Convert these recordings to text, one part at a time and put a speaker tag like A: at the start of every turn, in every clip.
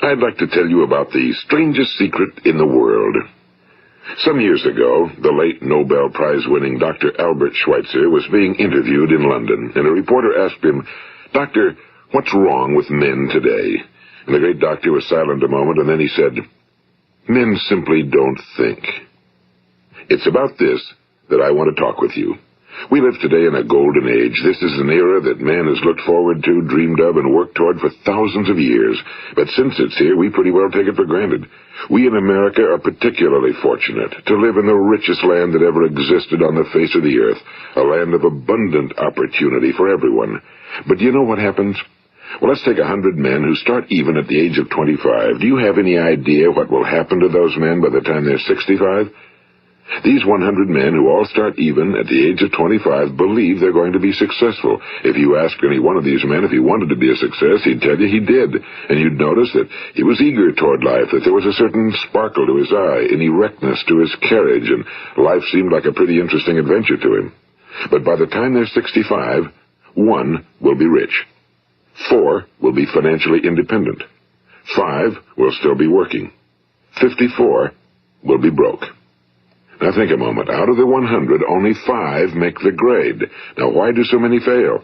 A: I'd like to tell you about the strangest secret in the world. Some years ago, the late Nobel Prize-winning Dr. Albert Schweitzer was being interviewed in London, and a reporter asked him, "Doctor, what's wrong with men today?" And the great doctor was silent a moment, and then he said, "Men simply don't think." It's about this that I want to talk with you. We live today in a golden age. This is an era that man has looked forward to, dreamed of, and worked toward for thousands of years. But since it's here, we pretty well take it for granted. We in America are particularly fortunate to live in the richest land that ever existed on the face of the earth, a land of abundant opportunity for everyone. But do you know what happens? Well, let's take 100 men who start even at the age of 25. Do you have any idea what will happen to those men by the time they're 65? These 100 men who all start even at the age of 25 believe they're going to be successful. If you ask any one of these men if he wanted to be a success, he'd tell you he did. And you'd notice that he was eager toward life, that there was a certain sparkle to his eye, an erectness to his carriage, and life seemed like a pretty interesting adventure to him. But by the time they're 65, 1 will be rich. 4 will be financially independent. 5 will still be working. 54 will be broke. Now think a moment. Out of the 100, only 5 make the grade. Now why do so many fail?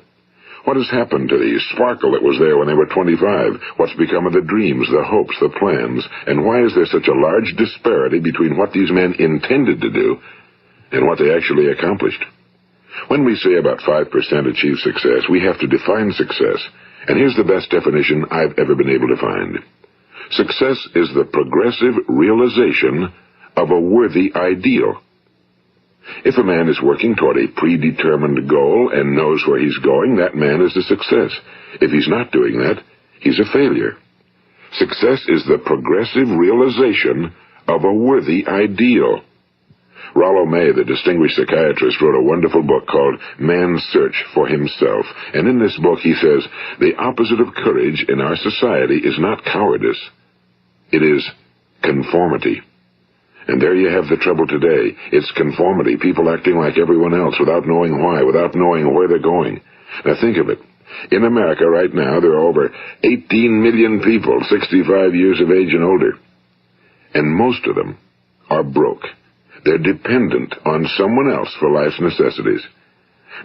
A: What has happened to the sparkle that was there when they were 25? What's become of the dreams, the hopes, the plans? And why is there such a large disparity between what these men intended to do and what they actually accomplished? When we say about 5% achieve success, we have to define success. And here's the best definition I've ever been able to find. Success is the progressive realization of a worthy ideal. If a man is working toward a predetermined goal and knows where he's going, that man is a success. If he's not doing that, he's a failure. Success is the progressive realization of a worthy ideal. Rollo May, the distinguished psychiatrist, wrote a wonderful book called Man's Search for Himself. And in this book he says, the opposite of courage in our society is not cowardice. It is conformity. And there you have the trouble today. It's conformity, people acting like everyone else without knowing why, without knowing where they're going. Now think of it. In America right now, there are over 18 million people 65 years of age and older. And most of them are broke. They're dependent on someone else for life's necessities.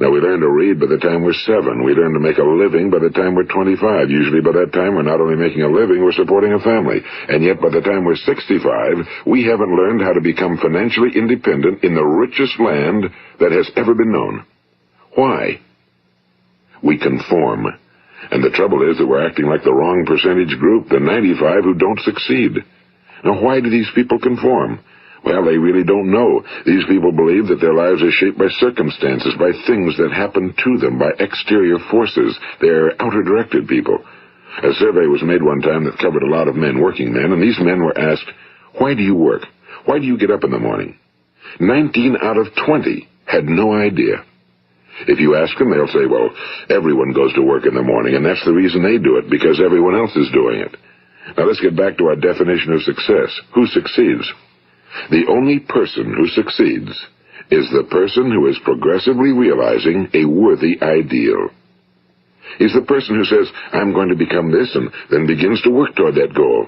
A: Now, we learn to read by the time we're 7. We learn to make a living by the time we're 25. Usually by that time, we're not only making a living, we're supporting a family. And yet by the time we're 65, we haven't learned how to become financially independent in the richest land that has ever been known. Why? We conform. And the trouble is that we're acting like the wrong percentage group, the 95 who don't succeed. Now, why do these people conform? Well, they really don't know. These people believe that their lives are shaped by circumstances, by things that happen to them, by exterior forces. They're outer-directed people. A survey was made one time that covered a lot of men, working men, and these men were asked, "Why do you work? Why do you get up in the morning?" 19 out of 20 had no idea. If you ask them, they'll say, well, everyone goes to work in the morning, and that's the reason they do it, because everyone else is doing it. Now let's get back to our definition of success. Who succeeds? The only person who succeeds is the person who is progressively realizing a worthy ideal. He's the person who says, I'm going to become this, and then begins to work toward that goal.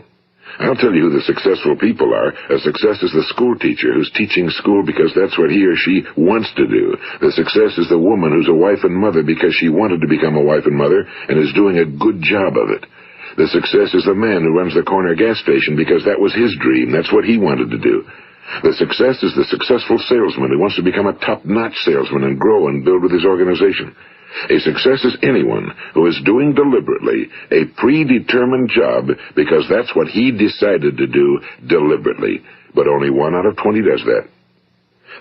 A: I'll tell you who the successful people are. A success is the school teacher who's teaching school because that's what he or she wants to do. The success is the woman who's a wife and mother because she wanted to become a wife and mother and is doing a good job of it. The success is the man who runs the corner gas station because that was his dream. That's what he wanted to do. The success is the successful salesman who wants to become a top-notch salesman and grow and build with his organization. A success is anyone who is doing deliberately a predetermined job because that's what he decided to do deliberately. But only 1 out of 20 does that.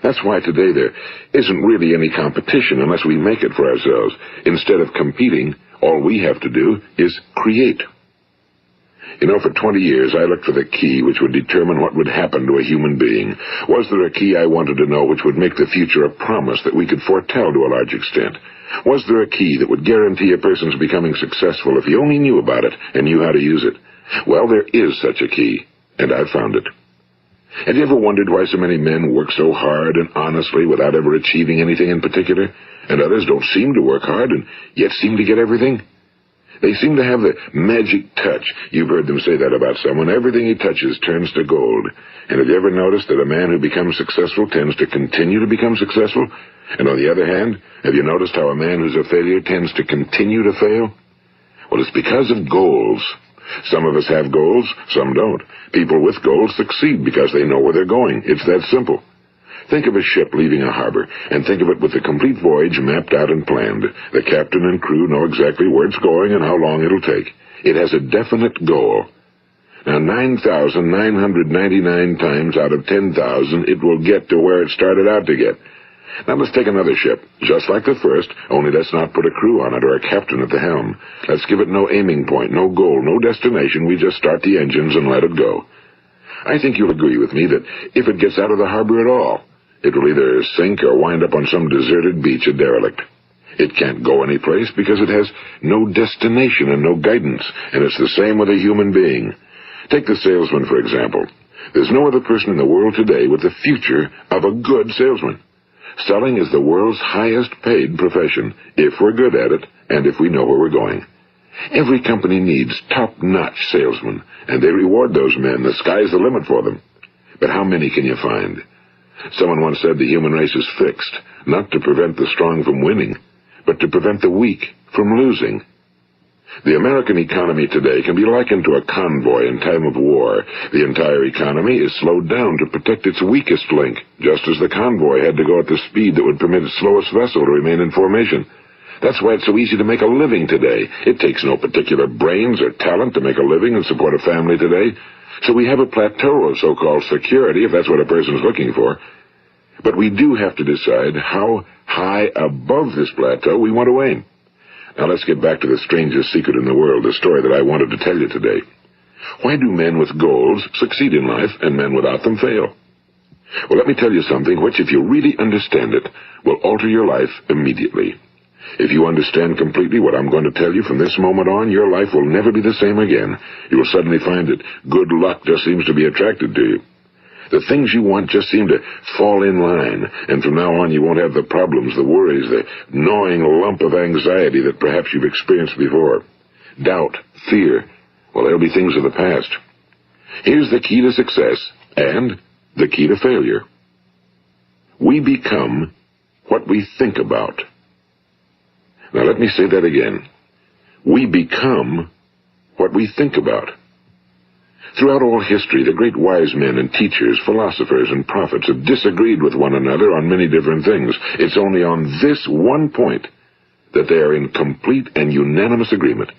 A: That's why today there isn't really any competition unless we make it for ourselves. Instead of competing, all we have to do is create. You know, for 20 years, I looked for the key which would determine what would happen to a human being. Was there a key I wanted to know which would make the future a promise that we could foretell to a large extent? Was there a key that would guarantee a person's becoming successful if he only knew about it and knew how to use it? Well, there is such a key, and I've found it. Have you ever wondered why so many men work so hard and honestly without ever achieving anything in particular, and others don't seem to work hard and yet seem to get everything? They seem to have the magic touch. You've heard them say that about someone. Everything he touches turns to gold. And have you ever noticed that a man who becomes successful tends to continue to become successful? And on the other hand, have you noticed how a man who's a failure tends to continue to fail? Well, it's because of goals. Some of us have goals, some don't. People with goals succeed because they know where they're going. It's that simple. Think of a ship leaving a harbor, and think of it with the complete voyage mapped out and planned. The captain and crew know exactly where it's going and how long it'll take. It has a definite goal. Now, 9,999 times out of 10,000, it will get to where it started out to get. Now, let's take another ship, just like the first, only let's not put a crew on it or a captain at the helm. Let's give it no aiming point, no goal, no destination. We just start the engines and let it go. I think you'll agree with me that if it gets out of the harbor at all, it will either sink or wind up on some deserted beach, a derelict. It can't go anyplace because it has no destination and no guidance, and it's the same with a human being. Take the salesman, for example. There's no other person in the world today with the future of a good salesman. Selling is the world's highest paid profession, if we're good at it and if we know where we're going. Every company needs top-notch salesmen, and they reward those men. The sky's the limit for them. But how many can you find? Someone once said the human race is fixed, not to prevent the strong from winning, but to prevent the weak from losing. The American economy today can be likened to a convoy in time of war. The entire economy is slowed down to protect its weakest link, just as the convoy had to go at the speed that would permit its slowest vessel to remain in formation. That's why it's so easy to make a living today. It takes no particular brains or talent to make a living and support a family today. So we have a plateau of so-called security, if that's what a person's looking for. But we do have to decide how high above this plateau we want to aim. Now let's get back to the strangest secret in the world, the story that I wanted to tell you today. Why do men with goals succeed in life and men without them fail? Well, let me tell you something which, if you really understand it, will alter your life immediately. If you understand completely what I'm going to tell you from this moment on, your life will never be the same again. You will suddenly find that good luck just seems to be attracted to you. The things you want just seem to fall in line, and from now on you won't have the problems, the worries, the gnawing lump of anxiety that perhaps you've experienced before. Doubt, fear, well, they'll be things of the past. Here's the key to success and the key to failure. We become what we think about. Now let me say that again. We become what we think about. Throughout all history, the great wise men and teachers, philosophers and prophets have disagreed with one another on many different things. It's only on this one point that they are in complete and unanimous agreement.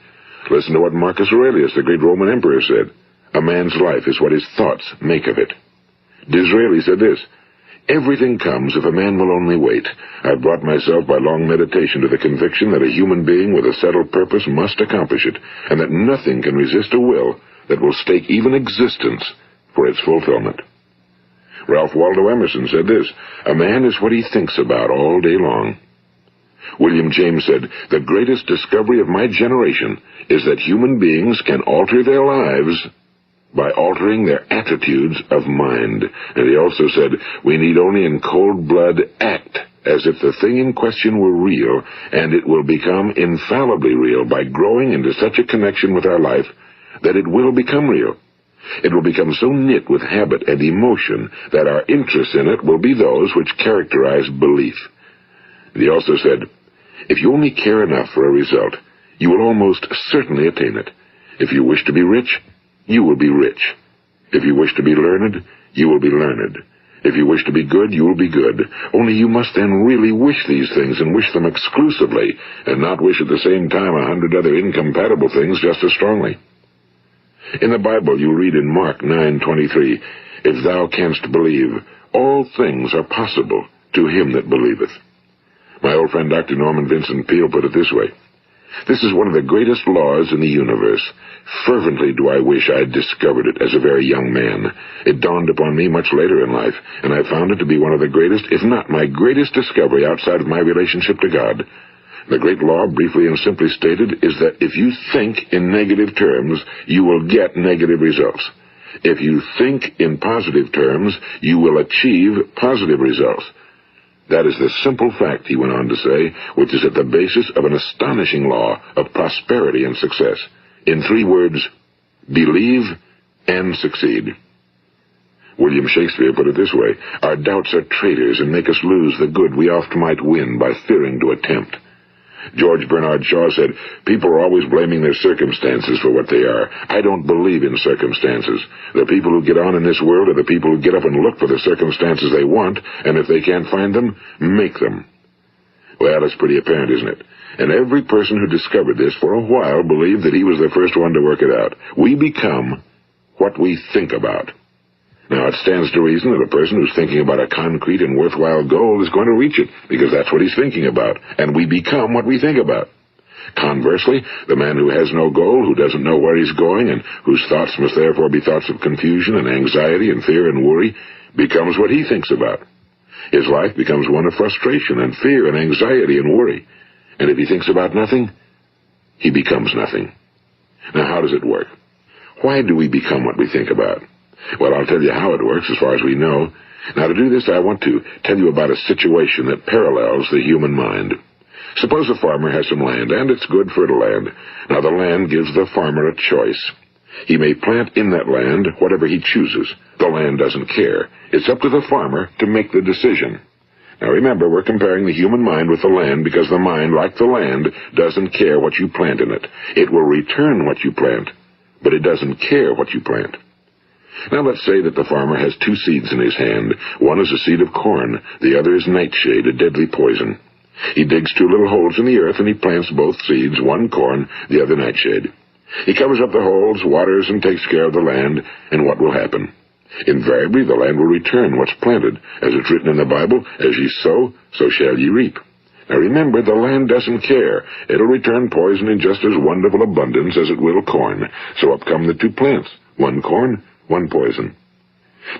A: Listen to what Marcus Aurelius, the great Roman emperor, said. A man's life is what his thoughts make of it. Disraeli said this, everything comes if a man will only wait. I've brought myself by long meditation to the conviction that a human being with a settled purpose must accomplish it, and that nothing can resist a will that will stake even existence for its fulfillment. Ralph Waldo Emerson said this, a man is what he thinks about all day long. William James said, the greatest discovery of my generation is that human beings can alter their lives by altering their attitudes of mind. And he also said, we need only in cold blood act as if the thing in question were real, and it will become infallibly real by growing into such a connection with our life that it will become real. It will become so knit with habit and emotion that our interest in it will be those which characterize belief. And he also said, if you only care enough for a result, you will almost certainly attain it. If you wish to be rich, you will be rich. If you wish to be learned, you will be learned. If you wish to be good, you will be good. Only you must then really wish these things and wish them exclusively, and not wish at the same time 100 other incompatible things just as strongly. In the Bible, you read in Mark 9:23, if thou canst believe, all things are possible to him that believeth. My old friend Dr. Norman Vincent Peale put it this way, this is one of the greatest laws in the universe. Fervently do I wish I had discovered it as a very young man. It dawned upon me much later in life, and I found it to be one of the greatest, if not my greatest discovery outside of my relationship to God. The great law, briefly and simply stated, is that if you think in negative terms, you will get negative results. If you think in positive terms, you will achieve positive results. That is the simple fact, he went on to say, which is at the basis of an astonishing law of prosperity and success. In 3 words, believe and succeed. William Shakespeare put it this way: our doubts are traitors and make us lose the good we oft might win by fearing to attempt. George Bernard Shaw said, people are always blaming their circumstances for what they are. I don't believe in circumstances. The people who get on in this world are the people who get up and look for the circumstances they want, and if they can't find them, make them. Well, it's pretty apparent, isn't it? And every person who discovered this for a while believed that he was the first one to work it out. We become what we think about. Now, it stands to reason that a person who's thinking about a concrete and worthwhile goal is going to reach it, because that's what he's thinking about, and we become what we think about. Conversely, the man who has no goal, who doesn't know where he's going, and whose thoughts must therefore be thoughts of confusion and anxiety and fear and worry, becomes what he thinks about. His life becomes one of frustration and fear and anxiety and worry. And if he thinks about nothing, he becomes nothing. Now, how does it work? Why do we become what we think about? Well, I'll tell you how it works as far as we know. Now, to do this, I want to tell you about a situation that parallels the human mind. Suppose a farmer has some land, and it's good fertile land. Now, the land gives the farmer a choice. He may plant in that land whatever he chooses. The land doesn't care. It's up to the farmer to make the decision. Now, remember, we're comparing the human mind with the land because the mind, like the land, doesn't care what you plant in it. It will return what you plant, but it doesn't care what you plant. Now, let's say that the farmer has 2 seeds in his hand. One is a seed of corn. The other is nightshade, a deadly poison. He digs 2 little holes in the earth, and he plants both seeds, one corn, the other nightshade. He covers up the holes, waters, and takes care of the land, and what will happen? Invariably, the land will return what's planted. As it's written in the Bible, as ye sow, so shall ye reap. Now remember, the land doesn't care. It'll return poison in just as wonderful abundance as it will corn. So up come the 2 plants, one corn, one poison.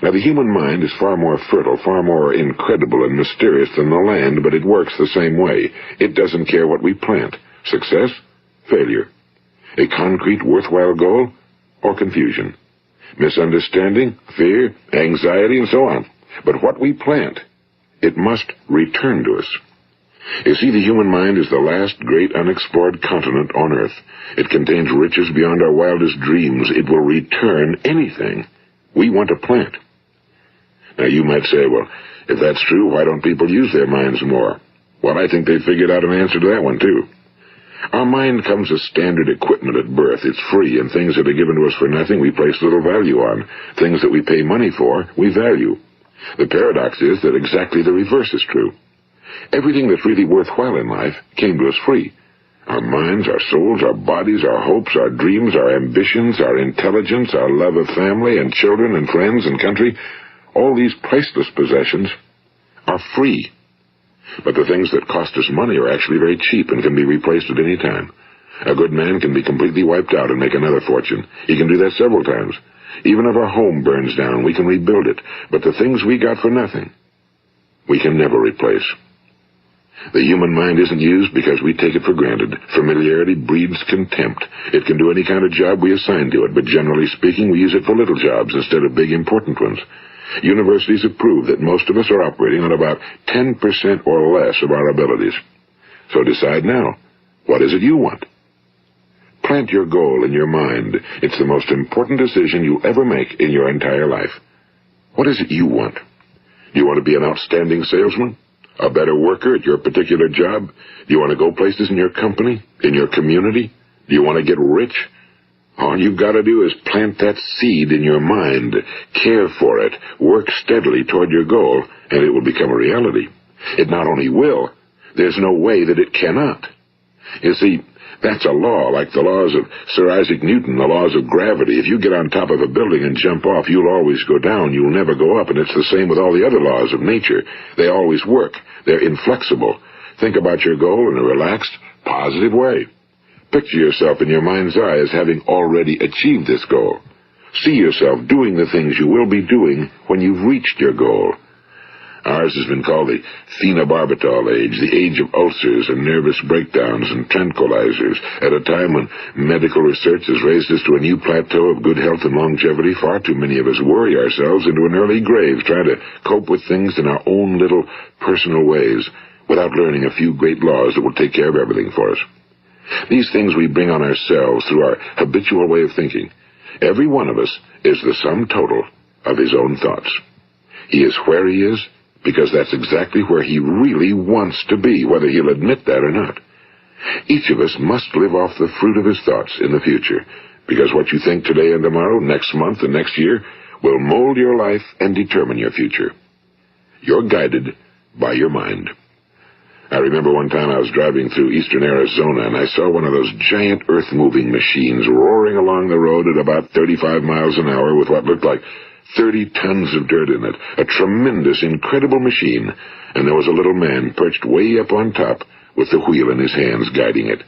A: Now, the human mind is far more fertile, far more incredible and mysterious than the land, but it works the same way. It doesn't care what we plant. Success, failure. A concrete, worthwhile goal, or confusion. Misunderstanding, fear, anxiety, and so on. But what we plant, it must return to us. You see, the human mind is the last great unexplored continent on Earth. It contains riches beyond our wildest dreams. It will return anything we want to plant. Now, you might say, well, if that's true, why don't people use their minds more? Well, I think they figured out an answer to that one, too. Our mind comes as standard equipment at birth. It's free, and things that are given to us for nothing we place little value on. Things that we pay money for, we value. The paradox is that exactly the reverse is true. Everything that's really worthwhile in life came to us free. Our minds, our souls, our bodies, our hopes, our dreams, our ambitions, our intelligence, our love of family and children and friends and country, all these priceless possessions are free. But the things that cost us money are actually very cheap and can be replaced at any time. A good man can be completely wiped out and make another fortune. He can do that several times. Even if our home burns down, we can rebuild it. But the things we got for nothing, we can never replace. The human mind isn't used because we take it for granted. Familiarity breeds contempt. It can do any kind of job we assign to it, but generally speaking, we use it for little jobs instead of big, important ones. Universities have proved that most of us are operating on about 10% or less of our abilities. So decide now, what is it you want? Plant your goal in your mind. It's the most important decision you'll ever make in your entire life. What is it you want? Do you want to be an outstanding salesman? A better worker at your particular job? Do you want to go places in your company? In your community? Do you want to get rich? All you've got to do is plant that seed in your mind, care for it, work steadily toward your goal, and it will become a reality. It not only will, there's no way that it cannot. You see, that's a law, like the laws of Sir Isaac Newton, the laws of gravity. If you get on top of a building and jump off, you'll always go down. You'll never go up, and it's the same with all the other laws of nature. They always work. They're inflexible. Think about your goal in a relaxed, positive way. Picture yourself in your mind's eye as having already achieved this goal. See yourself doing the things you will be doing when you've reached your goal. Ours has been called the phenobarbital age, the age of ulcers and nervous breakdowns and tranquilizers. At a time when medical research has raised us to a new plateau of good health and longevity, far too many of us worry ourselves into an early grave trying to cope with things in our own little personal ways without learning a few great laws that will take care of everything for us. These things we bring on ourselves through our habitual way of thinking. Every one of us is the sum total of his own thoughts. He is where he is because that's exactly where he really wants to be, whether he'll admit that or not. Each of us must live off the fruit of his thoughts in the future, because what you think today and tomorrow, next month and next year, will mold your life and determine your future. You're guided by your mind. I remember one time I was driving through eastern Arizona, and I saw one of those giant earth-moving machines roaring along the road at about 35 miles an hour with what looked like 30 tons of dirt in it. A tremendous, incredible machine, and there was a little man perched way up on top with the wheel in his hands guiding it.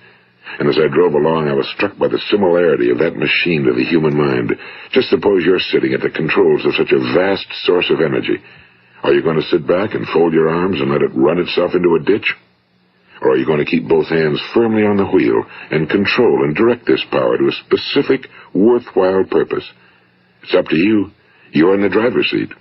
A: And as I drove along, I was struck by the similarity of that machine to the human mind. Just suppose you're sitting at the controls of such a vast source of energy. Are you going to sit back and fold your arms and let it run itself into a ditch? Or are you going to keep both hands firmly on the wheel and control and direct this power to a specific, worthwhile purpose? It's up to you. You're in the driver's seat.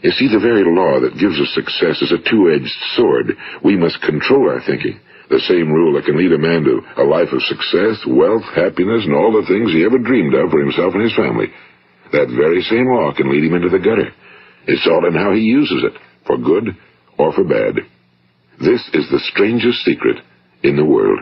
A: You see, the very law that gives us success is a two-edged sword. We must control our thinking. The same rule that can lead a man to a life of success, wealth, happiness, and all the things he ever dreamed of for himself and his family. That very same law can lead him into the gutter. It's all in how he uses it, for good or for bad. This is the strangest secret in the world.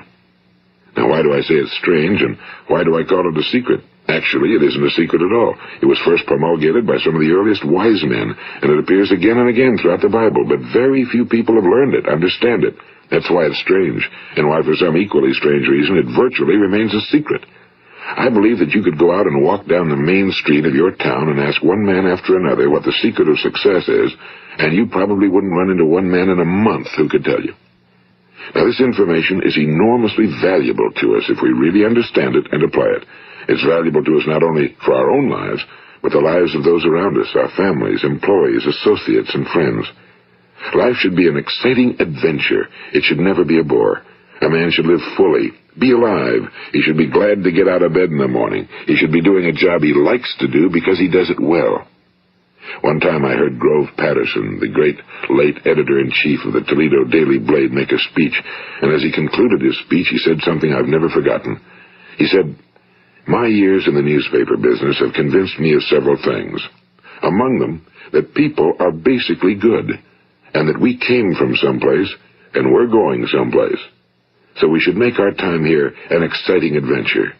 A: Now, why do I say it's strange, and why do I call it a secret? Actually, it isn't a secret at all. It was first promulgated by some of the earliest wise men, and it appears again and again throughout the Bible, but very few people have learned it, understand it. That's why it's strange, and why for some equally strange reason it virtually remains a secret. I believe that you could go out and walk down the main street of your town and ask one man after another what the secret of success is, and you probably wouldn't run into one man in a month who could tell you. Now, this information is enormously valuable to us if we really understand it and apply it. It's valuable to us not only for our own lives, but the lives of those around us, our families, employees, associates, and friends. Life should be an exciting adventure. It should never be a bore. A man should live fully, be alive. He should be glad to get out of bed in the morning. He should be doing a job he likes to do because he does it well. One time I heard Grove Patterson, the great late editor-in-chief of the Toledo Daily Blade, make a speech, and as he concluded his speech, he said something I've never forgotten. He said, "My years in the newspaper business have convinced me of several things. Among them, that people are basically good, and that we came from someplace, and we're going someplace. So we should make our time here an exciting adventure.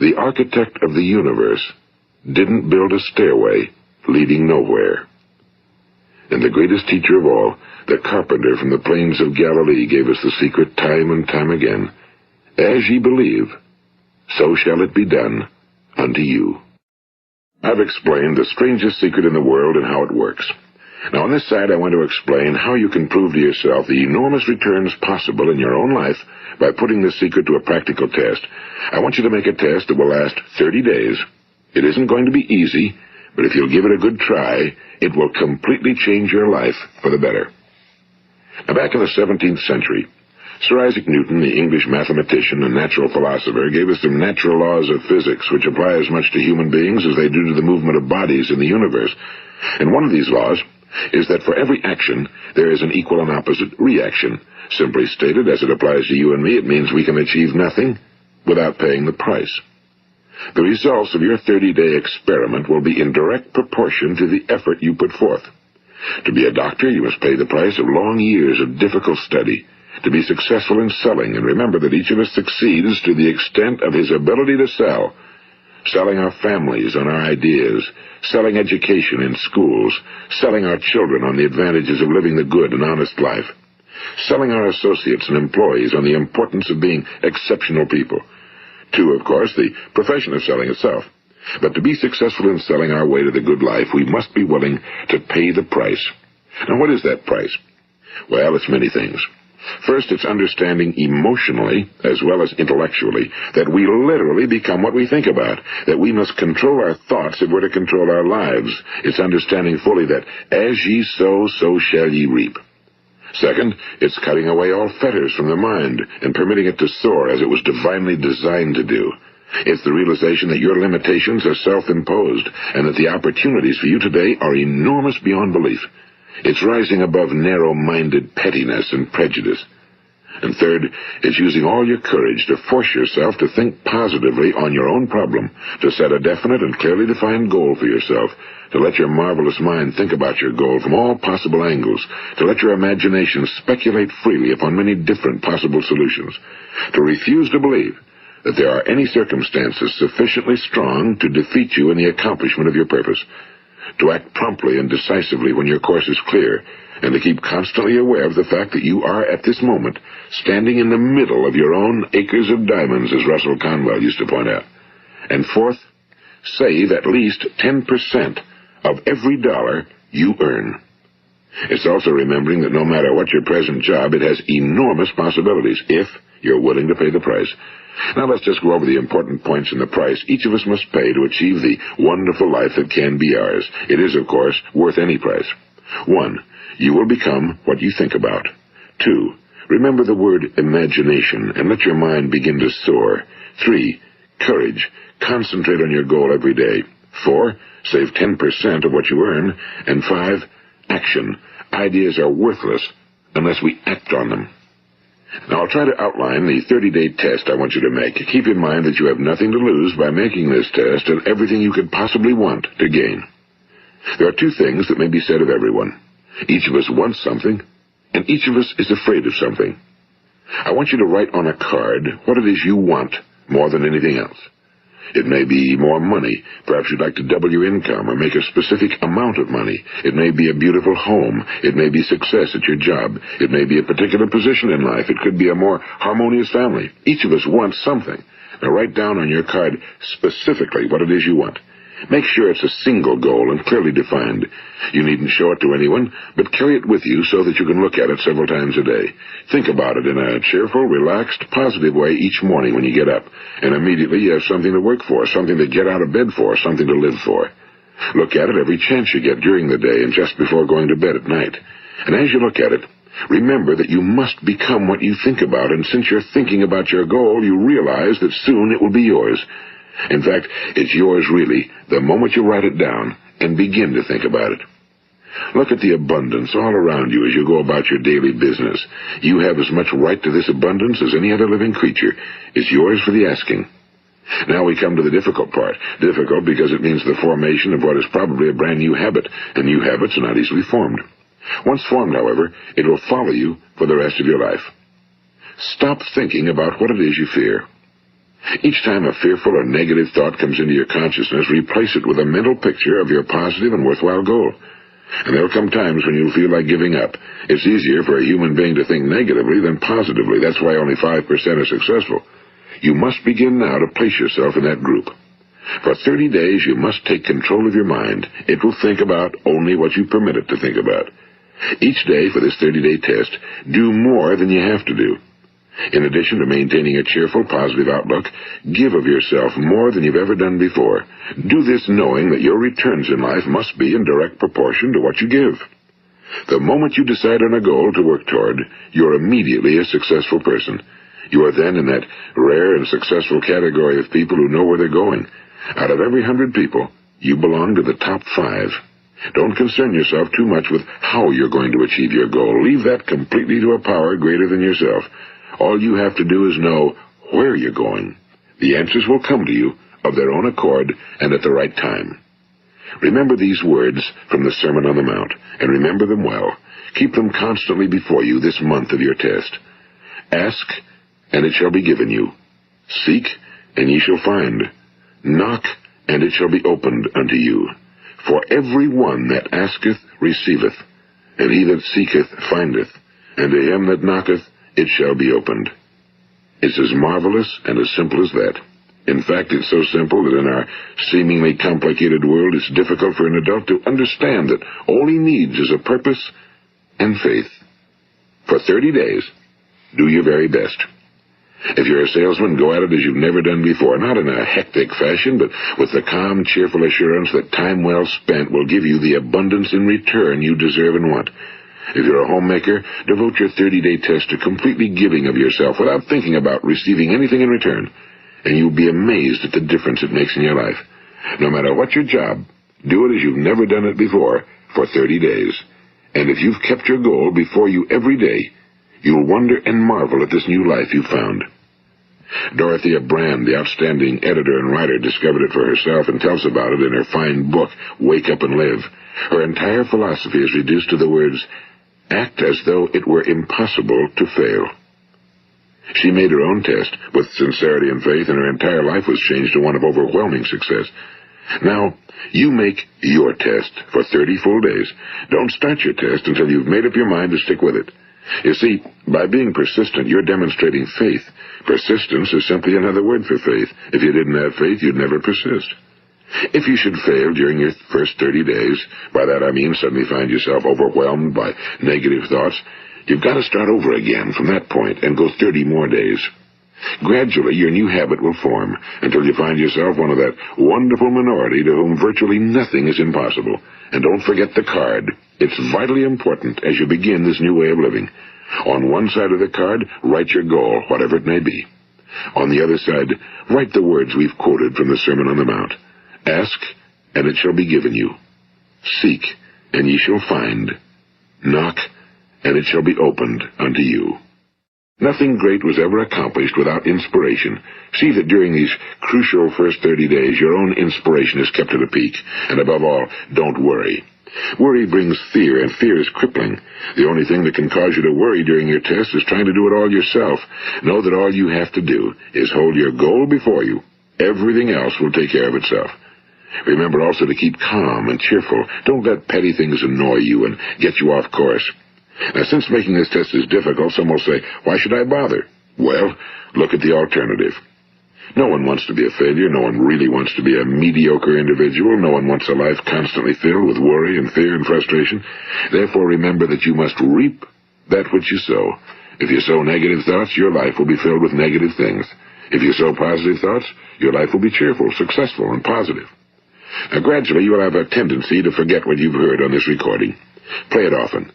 A: The architect of the universe didn't build a stairway leading nowhere." And the greatest teacher of all, the carpenter from the plains of Galilee, gave us the secret time and time again. As ye believe, so shall it be done unto you. I've explained the strangest secret in the world and how it works. Now, on this side, I want to explain how you can prove to yourself the enormous returns possible in your own life by putting this secret to a practical test. I want you to make a test that will last 30 days. It isn't going to be easy, but if you'll give it a good try, it will completely change your life for the better. Now, back in the 17th century, Sir Isaac Newton, the English mathematician and natural philosopher, gave us some natural laws of physics which apply as much to human beings as they do to the movement of bodies in the universe. And one of these laws is that for every action, there is an equal and opposite reaction. Simply stated, as it applies to you and me, it means we can achieve nothing without paying the price. The results of your 30-day experiment will be in direct proportion to the effort you put forth. To be a doctor, you must pay the price of long years of difficult study. To be successful in selling, and remember that each of us succeeds to the extent of his ability to sell. Selling our families on our ideas, selling education in schools, selling our children on the advantages of living the good and honest life, selling our associates and employees on the importance of being exceptional people. To, of course, the profession of selling itself. But to be successful in selling our way to the good life, we must be willing to pay the price. Now, what is that price? Well, it's many things. First, it's understanding emotionally, as well as intellectually, that we literally become what we think about, that we must control our thoughts if we're to control our lives. It's understanding fully that as ye sow, so shall ye reap. Second, it's cutting away all fetters from the mind and permitting it to soar as it was divinely designed to do. It's the realization that your limitations are self-imposed and that the opportunities for you today are enormous beyond belief. It's rising above narrow-minded pettiness and prejudice. And third, it's using all your courage to force yourself to think positively on your own problem, to set a definite and clearly defined goal for yourself, to let your marvelous mind think about your goal from all possible angles, to let your imagination speculate freely upon many different possible solutions, to refuse to believe that there are any circumstances sufficiently strong to defeat you in the accomplishment of your purpose, to act promptly and decisively when your course is clear, and to keep constantly aware of the fact that you are, at this moment, standing in the middle of your own acres of diamonds, as Russell Conwell used to point out. And fourth, save at least 10% of every dollar you earn. It's also remembering that no matter what your present job, it has enormous possibilities, if you're willing to pay the price. Now let's just go over the important points in the price each of us must pay to achieve the wonderful life that can be ours. It is, of course, worth any price. 1. You will become what you think about. 2. Remember the word imagination and let your mind begin to soar. 3. Courage. Concentrate on your goal every day. 4. Save 10% of what you earn. And 5. Action. Ideas are worthless unless we act on them. Now, I'll try to outline the 30-day test I want you to make. Keep in mind that you have nothing to lose by making this test and everything you could possibly want to gain. There are 2 things that may be said of everyone. Each of us wants something, and each of us is afraid of something. I want you to write on a card what it is you want more than anything else. It may be more money. Perhaps you'd like to double your income or make a specific amount of money. It may be a beautiful home. It may be success at your job. It may be a particular position in life. It could be a more harmonious family. Each of us wants something. Now write down on your card specifically what it is you want. Make sure it's a single goal and clearly defined. You needn't show it to anyone, but carry it with you so that you can look at it several times a day. Think about it in a cheerful, relaxed, positive way each morning when you get up, and immediately you have something to work for, something to get out of bed for, something to live for. Look at it every chance you get during the day and just before going to bed at night. And as you look at it, remember that you must become what you think about, and since you're thinking about your goal, you realize that soon it will be yours. In fact, it's yours really the moment you write it down and begin to think about it. Look at the abundance all around you as you go about your daily business. You have as much right to this abundance as any other living creature. It's yours for the asking. Now we come to the difficult part. Difficult because it means the formation of what is probably a brand new habit, and new habits are not easily formed. Once formed, however, it will follow you for the rest of your life. Stop thinking about what it is you fear. Each time a fearful or negative thought comes into your consciousness, replace it with a mental picture of your positive and worthwhile goal. And there will come times when you'll feel like giving up. It's easier for a human being to think negatively than positively. That's why only 5% are successful. You must begin now to place yourself in that group. For 30 days, you must take control of your mind. It will think about only what you permit it to think about. Each day for this 30-day test, do more than you have to do. In addition to maintaining a cheerful, positive outlook, give of yourself more than you've ever done before. Do this knowing that your returns in life must be in direct proportion to what you give. The moment you decide on a goal to work toward, you're immediately a successful person. You are then in that rare and successful category of people who know where they're going. Out of every 100 people, you belong to the top 5. Don't concern yourself too much with how you're going to achieve your goal. Leave that completely to a power greater than yourself. All you have to do is know where you're going. The answers will come to you of their own accord and at the right time. Remember these words from the Sermon on the Mount, and remember them well. Keep them constantly before you this month of your test. Ask, and it shall be given you. Seek, and ye shall find. Knock, and it shall be opened unto you. For every one that asketh receiveth, and he that seeketh findeth, and to him that knocketh it shall be opened. It's as marvelous and as simple as that. In fact, it's so simple that in our seemingly complicated world, it's difficult for an adult to understand that all he needs is a purpose and faith. For 30 days, Do your very best. If you're a salesman, go at it as you've never done before, not in a hectic fashion, but with the calm, cheerful assurance that time well spent will give you the abundance in return you deserve and want. If you're a homemaker, devote your 30-day test to completely giving of yourself without thinking about receiving anything in return, and you'll be amazed at the difference it makes in your life. No matter what your job, do it as you've never done it before for 30 days. And if you've kept your goal before you every day, you'll wonder and marvel at this new life you've found. Dorothea Brand, the outstanding editor and writer, discovered it for herself and tells about it in her fine book, Wake Up and Live. Her entire philosophy is reduced to the words, act as though it were impossible to fail. She made her own test with sincerity and faith, and her entire life was changed to one of overwhelming success. Now, you make your test for 30 full days. Don't start your test until you've made up your mind to stick with it. You see, by being persistent, you're demonstrating faith. Persistence is simply another word for faith. If you didn't have faith, you'd never persist. If you should fail during your first 30 days, by that I mean suddenly find yourself overwhelmed by negative thoughts, you've got to start over again from that point and go 30 more days. Gradually, your new habit will form until you find yourself one of that wonderful minority to whom virtually nothing is impossible. And don't forget the card. It's vitally important as you begin this new way of living. On one side of the card, write your goal, whatever it may be. On the other side, write the words we've quoted from the Sermon on the Mount. Ask, and it shall be given you. Seek, and ye shall find. Knock, and it shall be opened unto you. Nothing great was ever accomplished without inspiration. See that during these crucial first 30 days, your own inspiration is kept at a peak. And above all, don't worry. Worry brings fear, and fear is crippling. The only thing that can cause you to worry during your test is trying to do it all yourself. Know that all you have to do is hold your goal before you. Everything else will take care of itself. Remember also to keep calm and cheerful. Don't let petty things annoy you and get you off course. Now, since making this test is difficult, some will say, why should I bother? Well, look at the alternative. No one wants to be a failure. No one really wants to be a mediocre individual. No one wants a life constantly filled with worry and fear and frustration. Therefore, remember that you must reap that which you sow. If you sow negative thoughts, your life will be filled with negative things. If you sow positive thoughts, your life will be cheerful, successful, and positive. Now, gradually, you will have a tendency to forget what you've heard on this recording. Play it often.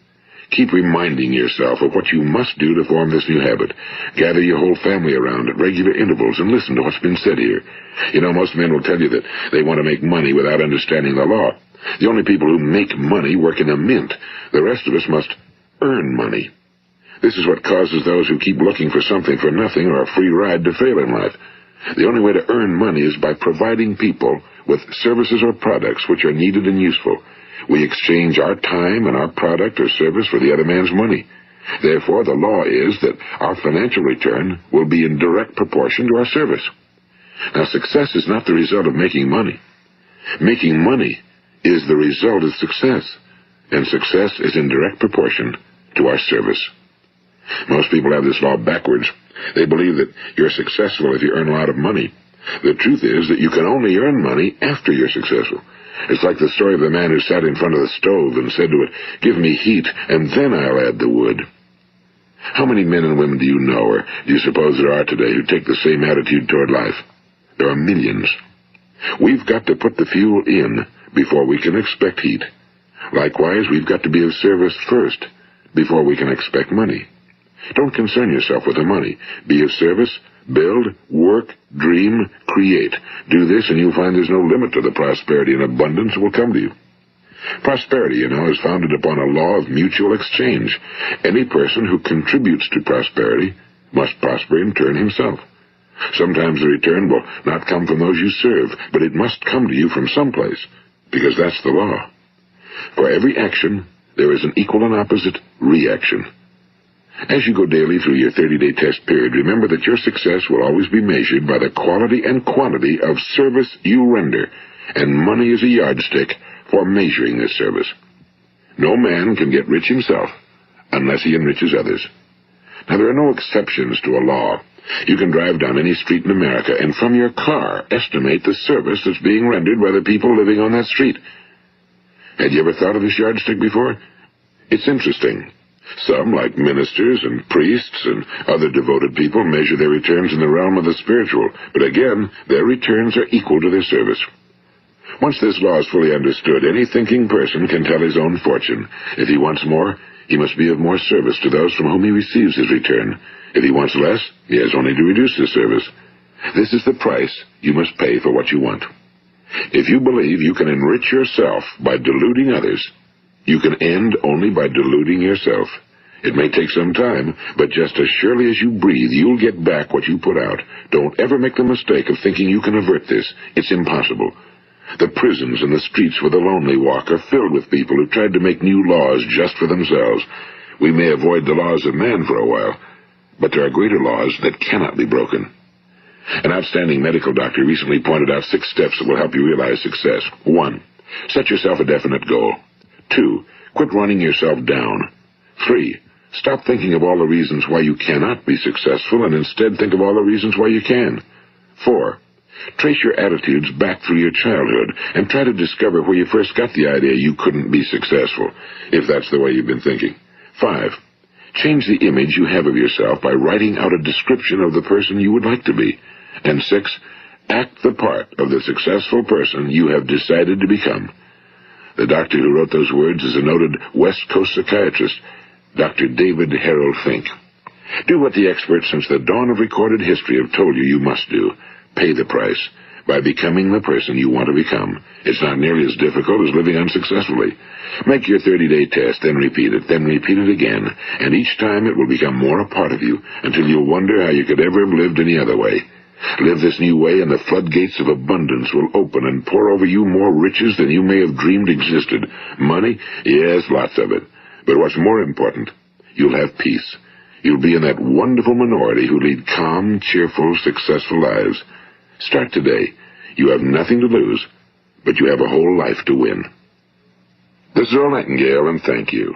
A: Keep reminding yourself of what you must do to form this new habit. Gather your whole family around at regular intervals and listen to what's been said here. You know, most men will tell you that they want to make money without understanding the law. The only people who make money work in a mint. The rest of us must earn money. This is what causes those who keep looking for something for nothing or a free ride to fail in life. The only way to earn money is by providing people with services or products which are needed and useful. We exchange our time and our product or service for the other man's money. Therefore, the law is that our financial return will be in direct proportion to our service. Now, success is not the result of making money. Making money is the result of success, and success is in direct proportion to our service. Most people have this law backwards. They believe that you're successful if you earn a lot of money. The truth is that you can only earn money after you're successful. It's like the story of the man who sat in front of the stove and said to it, "Give me heat, and then I'll add the wood." How many men and women do you know, or do you suppose there are today, who take the same attitude toward life? There are millions. We've got to put the fuel in before we can expect heat. Likewise, we've got to be of service first before we can expect money. Don't concern yourself with the money. Be of service. Build, work, dream, create. Do this, and you'll find there's no limit to the prosperity and abundance that will come to you. Prosperity, you know, is founded upon a law of mutual exchange. Any person who contributes to prosperity must prosper in turn himself. Sometimes the return will not come from those you serve, but it must come to you from someplace, because that's the law. For every action, there is an equal and opposite reaction. As you go daily through your 30-day test period, remember that your success will always be measured by the quality and quantity of service you render, and money is a yardstick for measuring this service. No man can get rich himself unless he enriches others. Now, there are no exceptions to a law. You can drive down any street in America and from your car estimate the service that's being rendered by the people living on that street. Had you ever thought of this yardstick before? It's interesting. Some, like ministers and priests and other devoted people, measure their returns in the realm of the spiritual, but again, their returns are equal to their service. Once this law is fully understood, any thinking person can tell his own fortune. If he wants more, he must be of more service to those from whom he receives his return. If he wants less, he has only to reduce his service. This is the price you must pay for what you want. If you believe you can enrich yourself by deluding others, you can end only by deluding yourself. It may take some time, but just as surely as you breathe, you'll get back what you put out. Don't ever make the mistake of thinking you can avert this. It's impossible. The prisons and the streets where the lonely walk are filled with people who tried to make new laws just for themselves. We may avoid the laws of man for a while, but there are greater laws that cannot be broken. An outstanding medical doctor recently pointed out 6 steps that will help you realize success. 1. Set yourself a definite goal. 2. Quit running yourself down. 3. Stop thinking of all the reasons why you cannot be successful and instead think of all the reasons why you can. 4. Trace your attitudes back through your childhood and try to discover where you first got the idea you couldn't be successful, if that's the way you've been thinking. 5. Change the image you have of yourself by writing out a description of the person you would like to be. And 6. Act the part of the successful person you have decided to become. The doctor who wrote those words is a noted West Coast psychiatrist, Dr. David Harold Fink. Do what the experts since the dawn of recorded history have told you must do. Pay the price by becoming the person you want to become. It's not nearly as difficult as living unsuccessfully. Make your 30-day test, then repeat it again, and each time it will become more a part of you until you'll wonder how you could ever have lived any other way. Live this new way, and the floodgates of abundance will open and pour over you more riches than you may have dreamed existed. Money? Yes, lots of it. But what's more important, you'll have peace. You'll be in that wonderful minority who lead calm, cheerful, successful lives. Start today. You have nothing to lose, but you have a whole life to win. This is Earl Nightingale, and thank you.